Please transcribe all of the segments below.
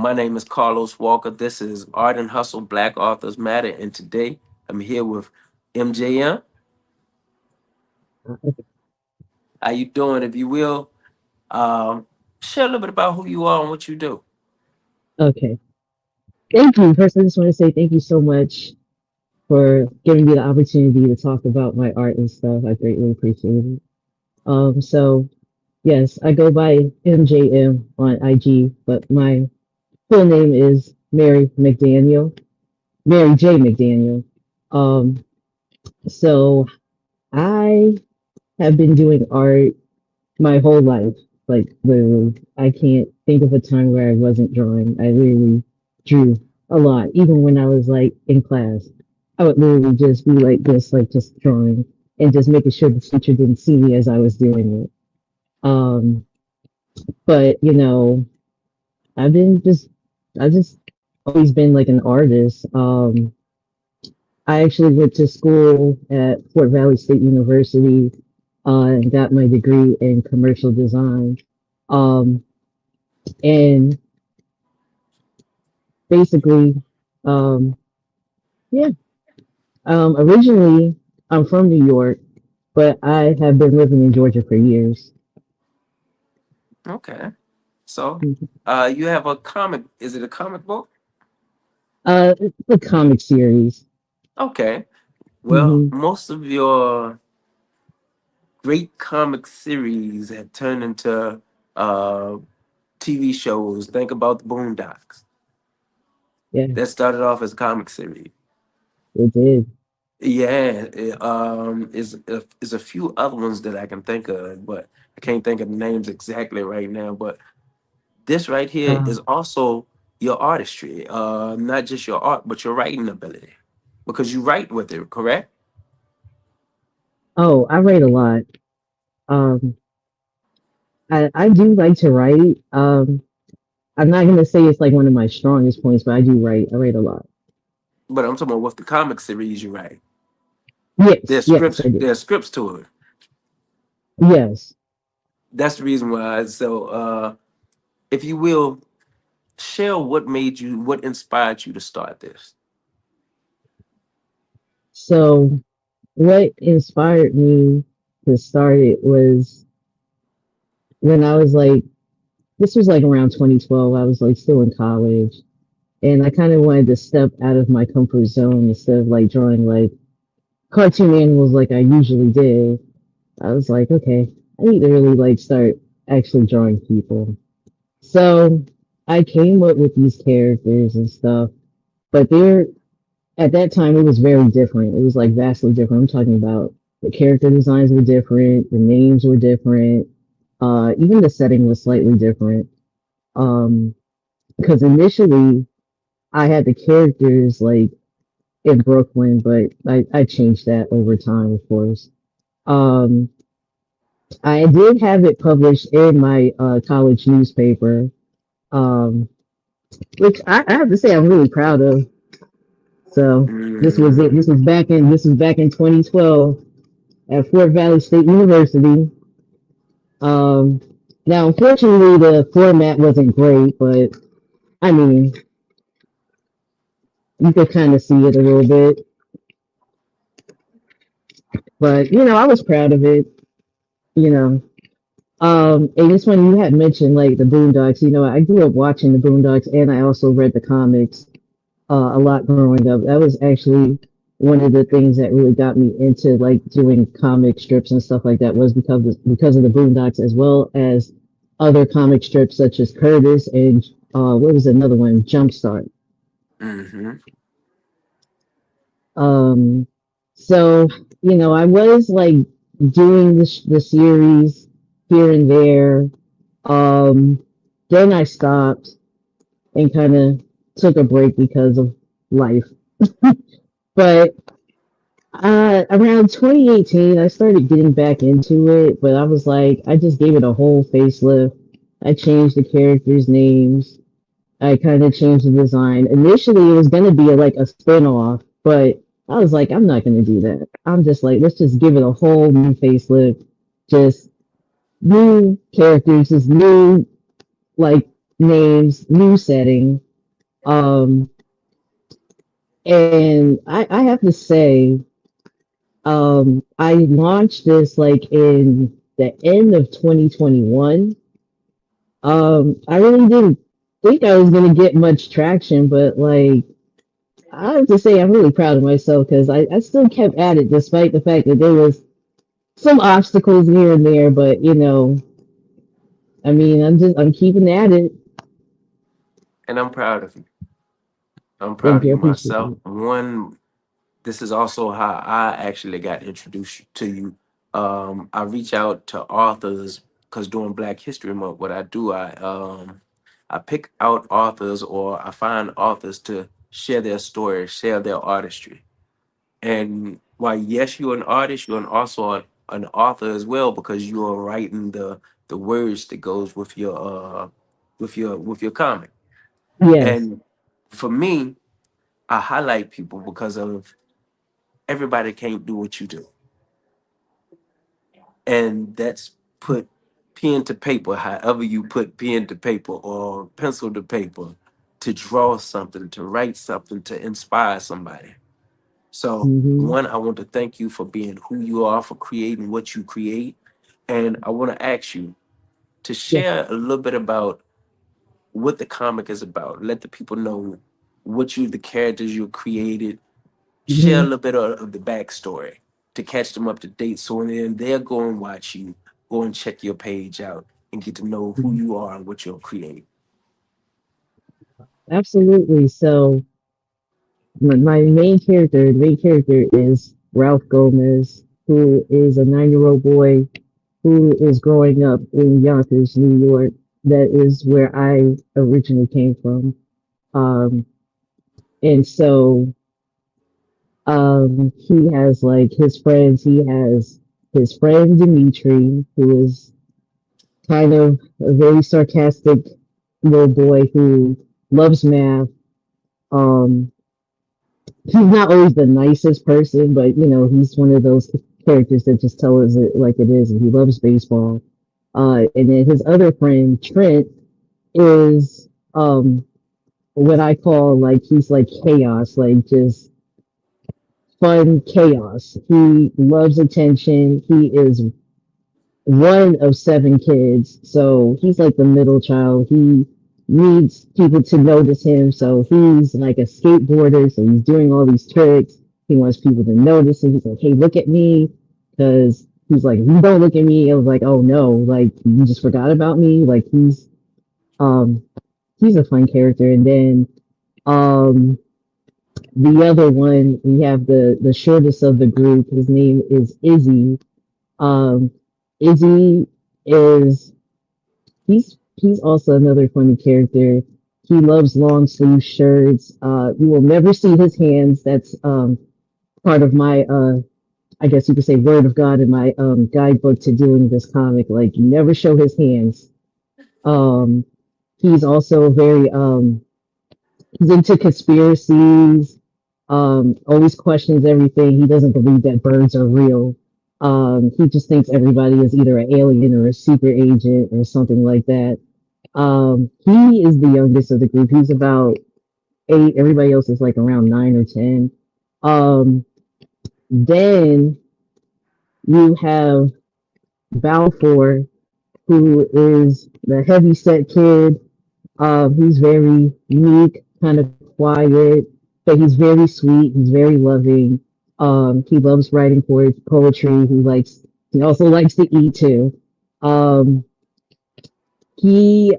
My name is Carlos Walker. This is Art and Hustle Black Authors Matter, and today I'm here with MJM. How you doing? If you will, um, share a little bit about who you are and what you do. Okay. Thank you. First, I just want to say thank you so much for giving me the opportunity to talk about my art and stuff. I greatly appreciate it. So yes, I go by MJM on IG, but my full name is Mary McDaniel, Mary J. McDaniel. Um, so I have been doing art my whole life. Like literally, I can't think of a time where I wasn't drawing. I literally drew a lot, even when I was like in class. I would literally just be like this, like just drawing and just making sure the teacher didn't see me as I was doing it. Um, but I've been just, I've just always been like an artist. I actually went to school at Fort Valley State University and got my degree in commercial design. Um, and basically, um, yeah, originally I'm from New York, but I have been living in Georgia for years. Okay. So, you have a comic. Is it a comic book? It's a comic series. Okay. Well, Hmm. most of your great comic series have turned into uh, TV shows. Think about the Boondocks. Yeah, That started off as a comic series. it did. Yeah, is a few other ones that I can think of, but I can't think of the names exactly right now. But this right here Uh, is also your artistry, not just your art, but your writing ability, because you write with it, correct? oh, I write a lot. Um, I do like to write. I'm not gonna say it's like one of my strongest points, but I do write. I write a lot. But I'm talking about with the comic series you write. Yes, yes, I do. There's scripts to it. Yes. That's the reason why. So, if you will, share what inspired you to start this. So what inspired me to start it was when I was like, this was like around 2012. I was like still in college, and I kind of wanted to step out of my comfort zone instead of like drawing like cartoon animals like I usually did. I was like, okay, I need to really like start actually drawing people. So I came up with these characters and stuff, but they're at that time it was very different. It was like vastly different. I'm talking about the character designs were different, the names were different, even the setting was slightly different. Um, because initially I had the characters like in Brooklyn, but I changed that over time, of course. Um, I did have it published in my college newspaper, um, which I have to say I'm really proud of. So this was it. Mm, This was back in 2012 at Fort Valley State University. Um, now, unfortunately, the format wasn't great, but I mean, you could kind of see it a little bit. But I was proud of it. You know, and it's when you had mentioned like the Boondocks. I grew up watching the Boondocks, and I also read the comics a lot growing up. That was actually one of the things that really got me into like doing comic strips and stuff like that was because of the Boondocks as well as other comic strips such as Curtis and what was another one, Jumpstart. mm-hmm. Um, so I was like doing the series here and there. Um, then I stopped and kind of took a break because of life. But around 2018, I started getting back into it, but I was like, I just gave it a whole facelift. I changed the characters' names. I kind of changed the design. Initially, it was going to be like a spin-off, but I was like, I'm not going to do that. I'm just like, let's just give it a whole new facelift, just new characters, just new like names, new setting. Um, and I have to say, I launched this like in the end of 2021. I really didn't think I was gonna get much traction, but like I have to say, I'm really proud of myself because I still kept at it despite the fact that there was some obstacles here and there. But I mean, I'm keeping at it. And I'm proud of you. I'm proud Thank of you, I you appreciate myself. it. One, this is also how I actually got introduced to you. I reach out to authors because during Black History Month, what I do, I pick out authors or I find authors to share their story, share their artistry. And while yes, you're an artist, you're also an author as well because you are writing the words that goes with your comic. Yes. And for me, I highlight people because of everybody can't do what you do. And that's put pen to paper, however you put pen to paper or pencil to paper, to draw something, to write something, to inspire somebody. So, Hmm. one, I want to thank you for being who you are, for creating what you create. And I want to ask you to Yes. share a little bit about what the comic is about. Let the people know the characters you created. Share a Hmm. little bit of the backstory to catch them up to date. So then they'll go and watch you, go and check your page out and get to know who you are and what you're creating. Absolutely. So my main character is Ralph Gomez, who is a 9-year-old boy who is growing up in Yonkers, New York. That is where I originally came from. Um, and so he has like his friends. He has his friend Dimitri, who is kind of a very sarcastic little boy who loves math. Um, he's not always the nicest person, but he's one of those characters that just tell us it like it is, and he loves baseball. And then his other friend Trent is what I call like he's like chaos, like just fun chaos. He loves attention. He is one of 7 kids, so he's like the middle child. He needs people to notice him, so he's like a skateboarder, so he's doing all these tricks. He wants people to notice him. He's like, hey, look at me, because he's like, if you don't look at me, I was like, oh no, like you just forgot about me. Like um he's a fun character. And then um the other one, we have the shortest of the group. His name is Izzy. um Izzy is he's also another funny character. He loves long sleeve shirts. You will never see his hands. That's part of my I guess you could say word of God in my guidebook to doing this comic. Like you never show his hands. Um, he's also very he's into conspiracies. Always questions everything. He doesn't believe that birds are real. He just thinks everybody is either an alien or a secret agent or something like that. He is the youngest of the group. He's about 8. Everybody else is like around 9 or 10. Um, then you have Balfour, who is the heavy set kid. He's very meek, kind of quiet, but he's very sweet. He's very loving. He loves writing poetry. He also likes to eat too. Um, he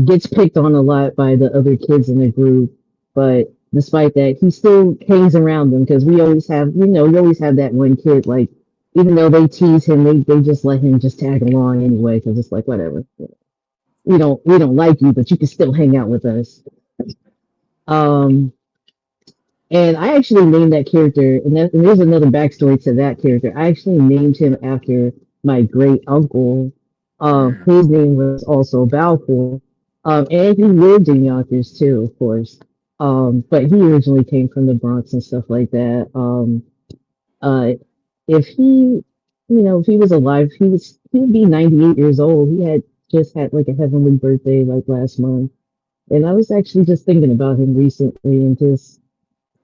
gets picked on a lot by the other kids in the group, but despite that, he still hangs around them because we always have, you always have that one kid, like, even though they tease him, they just let him just tag along anyway because it's like, whatever. We don't like you, but you can still hang out with us. Um, and I actually named that character, and there's another backstory to that character. I actually named him after my great uncle, Mm. whose name was also Balfour. And he lived in Yonkers too, of course. But he originally came from the Bronx and stuff like that. Uh, if he was alive, he would be 98 years old. He had just had like a heavenly birthday like last month, and I was actually just thinking about him recently and just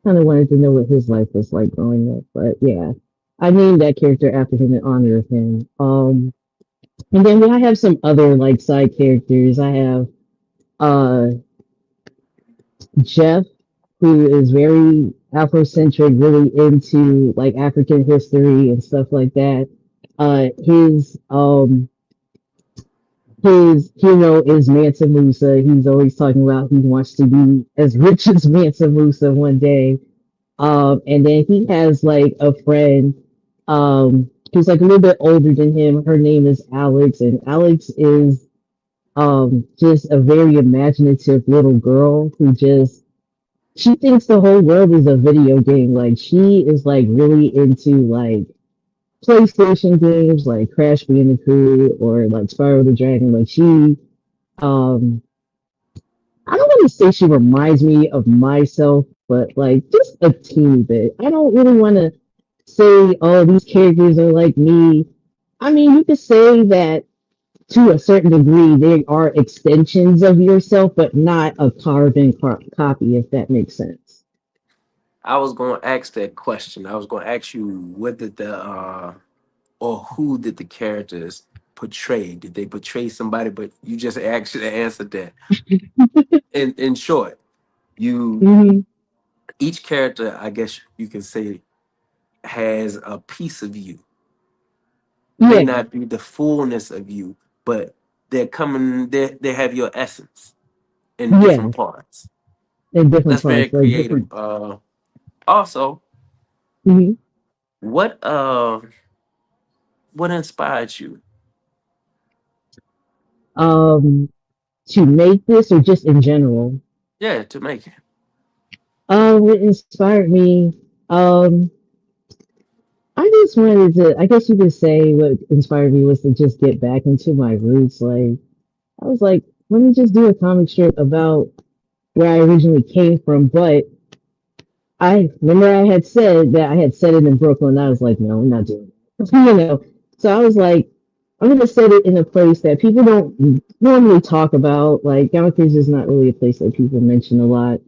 kind of wanted to know what his life was like growing up. But yeah, I named that character after him in honor of him. And then I have some other like side characters. I have uh Jeff, who is very Afrocentric, really into like African history and stuff like that. His hero is Mansa Musa. He's always talking about he wants to be as rich as Mansa Musa one day. And then he has like a friend who's like a little bit older than him. Her name is Alex, and Alex is just a very imaginative little girl who just she thinks the whole world is a video game. Like she is like really into like PlayStation games like Crash Bandicoot or like Spyro the Dragon. Like she um I don't want to say she reminds me of myself, but like just a teeny bit. I don't really want to say, oh, these characters are like me. I mean, you could say that to a certain degree, they are extensions of yourself, but not a carbon copy, if that makes sense. I was going to ask that question. I was going to ask you what did the or who did the characters portray? Did they portray somebody? But you just actually answered that. In short, you Hmm. each character, I guess you can say, has a piece of you. May Yeah, not be the fullness of you, but they're coming. They have your essence in yeah, different parts. in different That's very parts, like creative. different. Also, Mhm. what what inspired you? Um, to make this, or just in general. Yeah, to make it. What inspired me? Um, I just wanted to. I guess you could say what inspired me was to just get back into my roots. Like I was like, let me just do a comic strip about where I originally came from, but I remember I had said that I had said it in Brooklyn. I was like, no, I'm not doing it. So I was like, I'm gonna set it in a place that people don't normally talk about. Like Yonkers is not really a place that people mention a lot.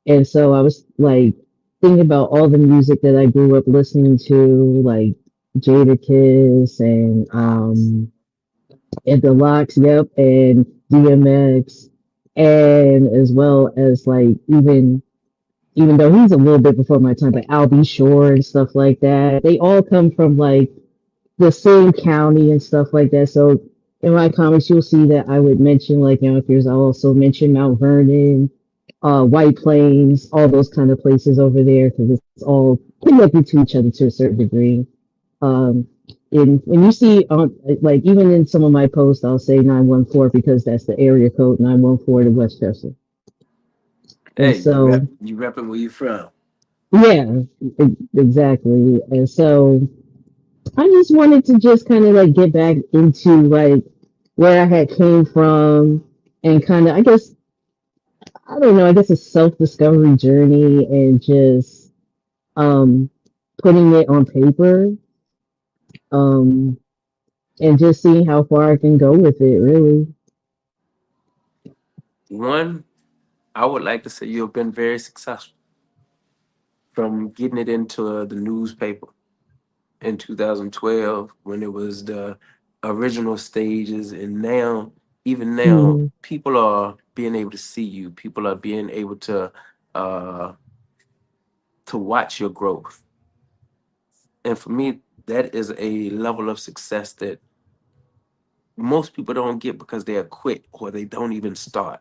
And so I was like thinking about all the music that I grew up listening to, like Jadakiss Nice. and the Locks, yep, and DMX, and as well as like even though he's a little bit before my time, but Al B. Shore and stuff like that. They all come from like the same county and stuff like that. So in my comics, you'll see that I would mention like Yonkers. I'll also mention Mount Vernon, White Plains, all those kind of places over there because it's all connected to each other to a certain degree. Um, and when you see on like even in some of my posts, I'll say 914 because that's the area code 914 to Westchester. And Hey, so you repping where you from? yeah, exactly. And so I just wanted to just kind of like get back into like where I had came from and kind of, I guess, I don't know, I guess a self-discovery journey and just um putting it on paper um and just seeing how far I can go with it, really. One, I would like to say you've been very successful from getting it into the newspaper in 2012 when it was the original stages, and now, even now, Hmm. people are being able to see you. People are being able uh, to watch your growth, and for me, that is a level of success that most people don't get because they quit or they don't even start.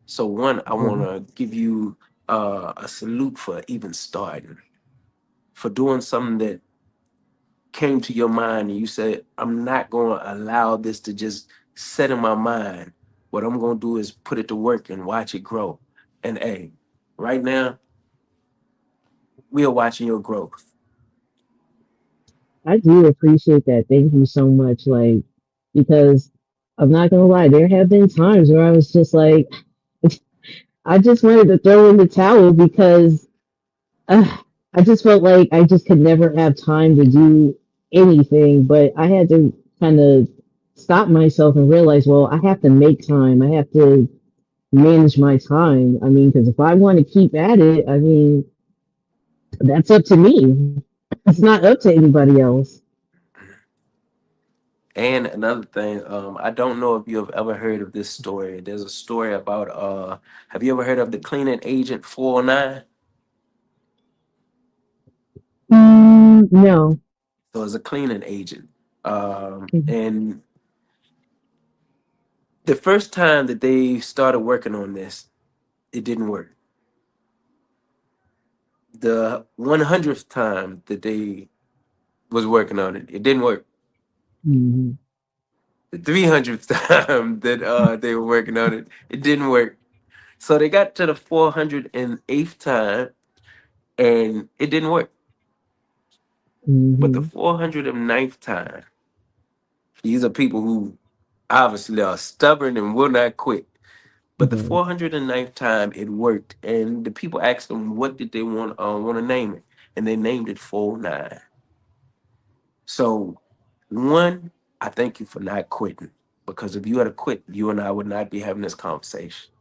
So, one, I want Yeah. to give you a salute for even starting, for doing something that came to your mind and you said, I'm not going to allow this to just set in my mind. What I'm going to do is put it to work and watch it grow. And hey, right now, we are watching your growth. I do appreciate that. Thank you so much. Like, because I'm not gonna lie, there have been times where I was just like, I just wanted to throw in the towel because uh, I just felt like I just could never have time to do anything. But I had to kind of. stop myself and realize, well, I have to make time. I have to manage my time. I mean, because if I want to keep at it, I mean, that's up to me. It's not up to anybody else. And another thing, I don't know if you have ever heard of this story. There's a story about have you ever heard of the cleaning agent 409? No. So it's a cleaning agent. Mhm. And the first time that they started working on this, it didn't work. The 100th time that they was working on it, it didn't work. Mhm. The 300th time that they were working on it, it didn't work. So they got to the 408th time and it didn't work. But the Mhm. 409th time, these are people who obviously are stubborn and will not quit. But the Right. 409th time it worked, and the people asked them what did they want to name it, and they named it 409. So, one, I thank you for not quitting because if you had quit, you and I would not be having this conversation.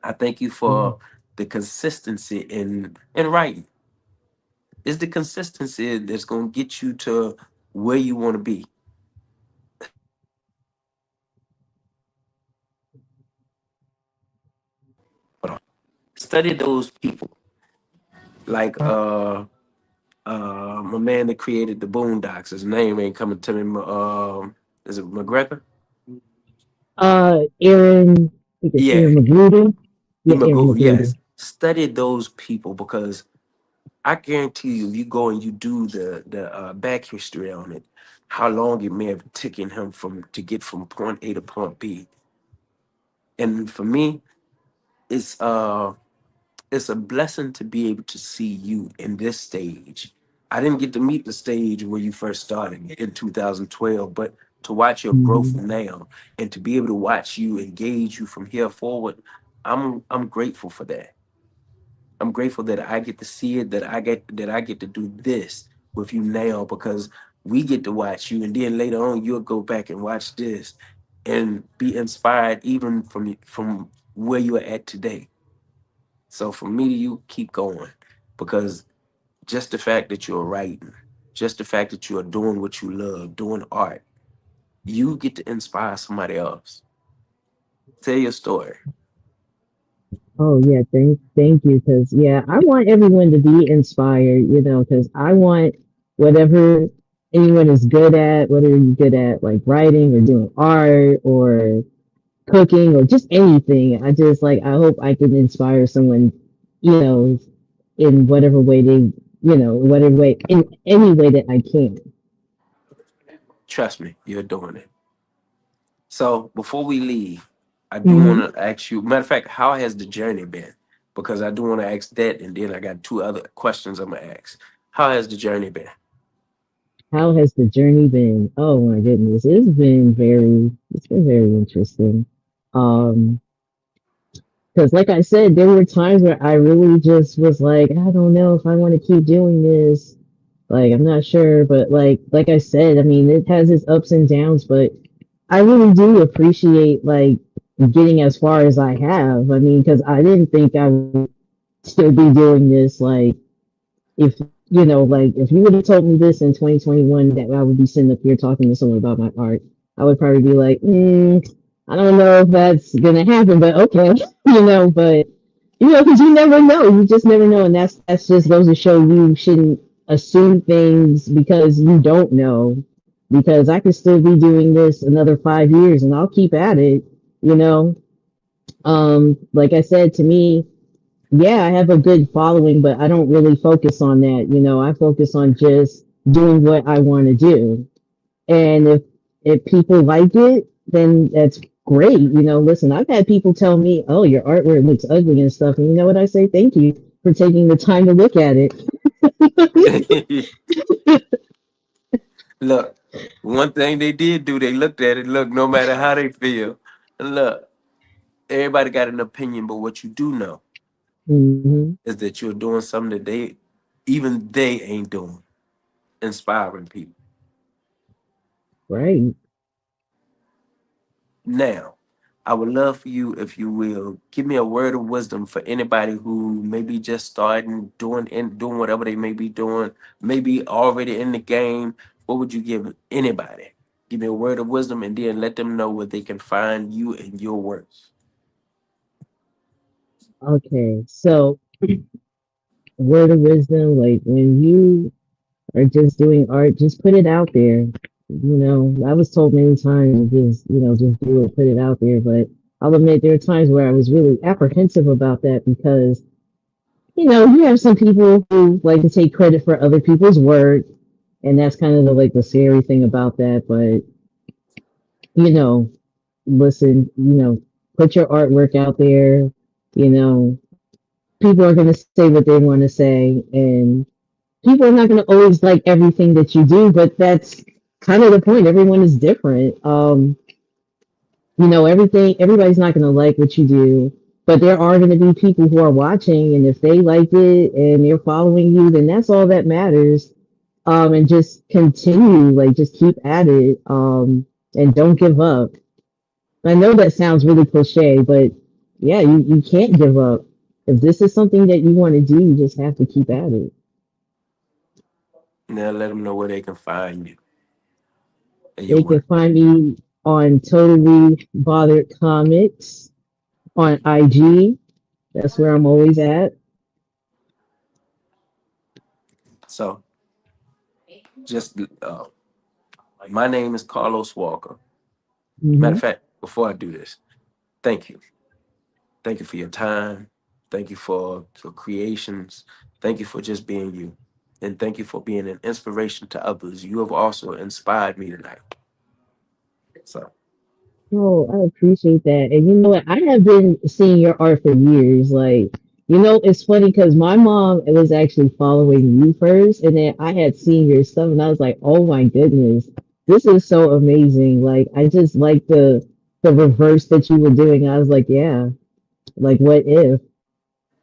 I thank you Mhm. for the consistency in writing. It's the consistency that's going to get you to where you want to be. Hold on. Study those people like my man that created the Boondocks. His name ain't coming to me. Is it McGregor? Aaron, I think it's Yeah, Aaron Magruder. Yeah, Aaron Magoo. Magruder. Yes, study those people because I guarantee you, if you go and you do the back history on it, how long it may have taken him from to get from point A to point B. And for me, it's uh it's a blessing to be able to see you in this stage. I didn't get to meet the stage where you first started in 2012, but to watch your growth Mhm. now and to be able to watch you engage you from here forward, I'm grateful for that. I'm grateful that I get to see it, that I get to do this with you now because we get to watch you, and then later on you'll go back and watch this and be inspired even from where you are at today. So from me to you, keep going because just the fact that you're writing, just the fact that you are doing what you love, doing art, you get to inspire somebody else. Tell your story. Oh yeah, thank you. Because yeah, I want everyone to be inspired. Because I want whatever anyone is good at, whether you're good at like writing or doing art or cooking or just anything. I hope I can inspire someone, you know, in whatever way whatever way, in any way that I can. Trust me, you're doing it. So before we leave, I do Hmm. want to ask you. Matter of fact, how has the journey been? Because I do want to ask that, and then I got two other questions I'm gonna ask. How has the journey been? How has the journey been? Oh my goodness, it's been very interesting. Um, because like I said, there were times where I really just was like, I don't know if I want to keep doing this. Like, I'm not sure, but like I said, I mean, it has its ups and downs, but I really do appreciate like getting as far as I have. I mean, because I didn't think I would still be doing this. Like, if like if you would have told me this in 2021 that I would be sitting up here talking to someone about my art, I would probably be like, I don't know if that's gonna happen, but okay, but because you never know, you just never know, and that's just goes to show you shouldn't assume things because you don't know, because I could still be doing this another 5 years and I'll keep at it, you know. Like I said, to me, yeah, I have a good following, but I don't really focus on that. I focus on just doing what I want to do. And if people like it, then that's great. Listen, I've had people tell me, "Oh, your artwork looks ugly and stuff." And you know what I say? Thank you for taking the time to look at it. Look, one thing they did do, they looked at it. Look, no matter how they feel, look, everybody got an opinion, but what you do know Hmm. is that you're doing something that even they ain't doing, inspiring people. Right. Now, I would love for you, if you will, give me a word of wisdom for anybody who may be just starting, doing whatever they may be doing, maybe already in the game. What would you give anybody? Give me a word of wisdom, and then let them know where they can find you and your work. Okay, so word of wisdom, like when you are just doing art, just put it out there. I was told many times, just do it, put it out there. But I'll admit there are times where I was really apprehensive about that because, you have some people who like to take credit for other people's work, and that's kind of the scary thing about that. But you know, listen, put your artwork out there. You know, people are going to say what they want to say, and people are not going to always like everything that you do, but that's kind of the point. Everyone is different. Everybody's not going to like what you do, but there are going to be people who are watching, and if they like it and they're following you, then that's all that matters. And just continue, like, just keep at it, and don't give up. I know that sounds really cliche, but yeah, you can't give up. If this is something that you want to do, you just have to keep at it. Now let them know where they can find you and your They can work. find me on Totally Bothered Comics on IG. That's where I'm always at. So, just my name is Carlos Walker. Matter Hmm. of fact, before I do this, thank you. Thank you for your time. Thank you for your creations. Thank you for just being you. And thank you for being an inspiration to others. You have also inspired me tonight. So, Oh, I appreciate that. And you know what? I have been seeing your art for years. Like, it's funny because my mom was actually following you first, and then I had seen your stuff, and I was like, oh my goodness, this is so amazing. Like, I just like the reverse that you were doing. I was like, yeah, like what if?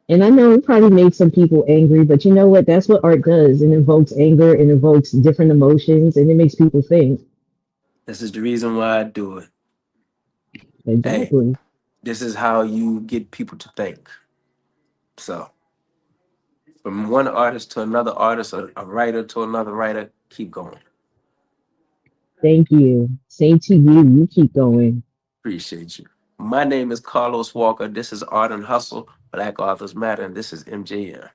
And I know it probably made some people angry, but you know what? That's what art does. It evokes anger, it evokes different emotions, and it makes people think. this is the reason why I do it. Hey, Exactly. this is how you get people to think. So, from one artist to another artist, a writer to another writer, keep going. Thank you. Same to you. You keep going. Appreciate you. My name is Carlos Walker. This is Art and Hustle, Black Authors Matter, and this is MJM.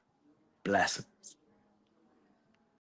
Blessing.